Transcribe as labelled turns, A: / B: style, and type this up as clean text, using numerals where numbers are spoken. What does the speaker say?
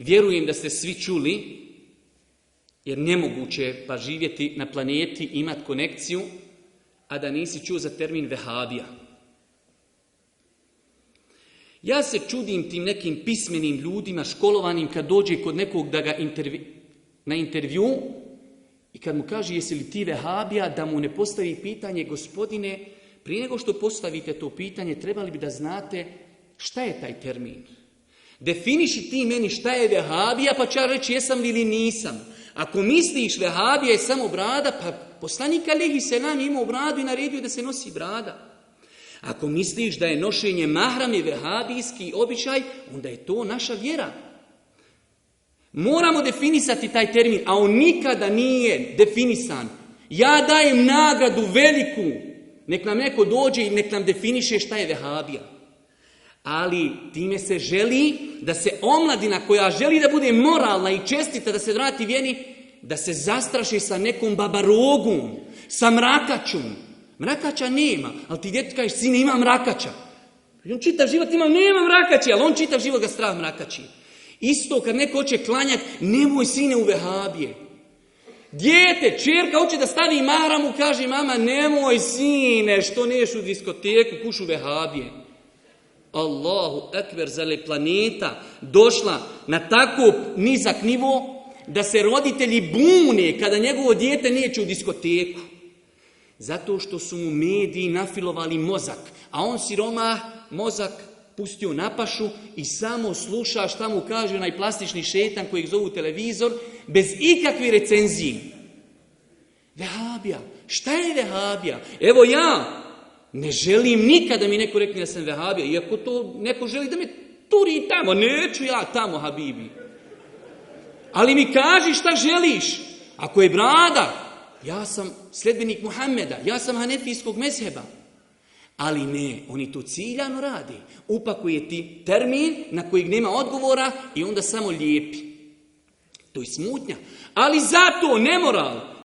A: Vjerujem da ste svi čuli, jer nemoguće je pa živjeti na planeti, imati konekciju, a da nisi čuo za termin vehabija. Ja se čudim tim nekim pismenim ljudima, školovanim, kad dođe kod nekog da ga na intervju i kad mu kaže jesi li ti vehabija, da mu ne postavi pitanje, gospodine, prije nego što postavite to pitanje, trebali bi da znate šta je taj termin. Definiši ti meni šta je vehabija, pa ću ja reći jesam li ili nisam. Ako misliš vehabija je samo brada, pa poslanik alejhi selam je imao bradu i naredio da se nosi brada. Ako misliš da je nošenje mahrame vehabijski običaj, onda je to naša vjera. Moramo definisati taj termin, a on nikada nije definisan. Ja dajem nagradu veliku, nek nam neko dođe i nek nam definiše šta je vehabija. Ali time se želi da se omladina koja želi da bude moralna i čestita, da se vrati vjeri, da se zastraši sa nekom babarogom, sa mrakačom. Mrakača nema, ali ti djeto kažeš, sine, ima mrakača. On čitav život nema mrakači, ali on čitav život ga strah mrakači. Isto kad neko hoće klanjati, nemoj sine u vehabije. Dijete, čerka hoće da stavi mahramu, kaže mama, nemoj sine, što neš u diskoteku, kušu vehabije. Allahu ekber, zar je planeta došla na tako nizak nivo da se roditelji bune kada njegovo dijete neće u diskoteku. Zato što su mu mediji nafilovali mozak, a on siromah mozak pustio na pašu i samo sluša šta mu kaže onaj plastični šetan kojeg zovu televizor, bez ikakve recenzije. Vehabija. Šta je vehabija? Evo ja ne želim nikada mi neko rekne da sam vehabija, iako to neko želi da me turi tamo, neću ja tamo, habibi. Ali mi kaži šta želiš. Ako je brada, ja sam sljedbenik Muhammeda, ja sam hanefijskog mezheba. Ali ne, oni to ciljano radi. Upakuje ti termin na kojeg nema odgovora i onda samo lijepi. To je smutnja. Ali zato nemoral.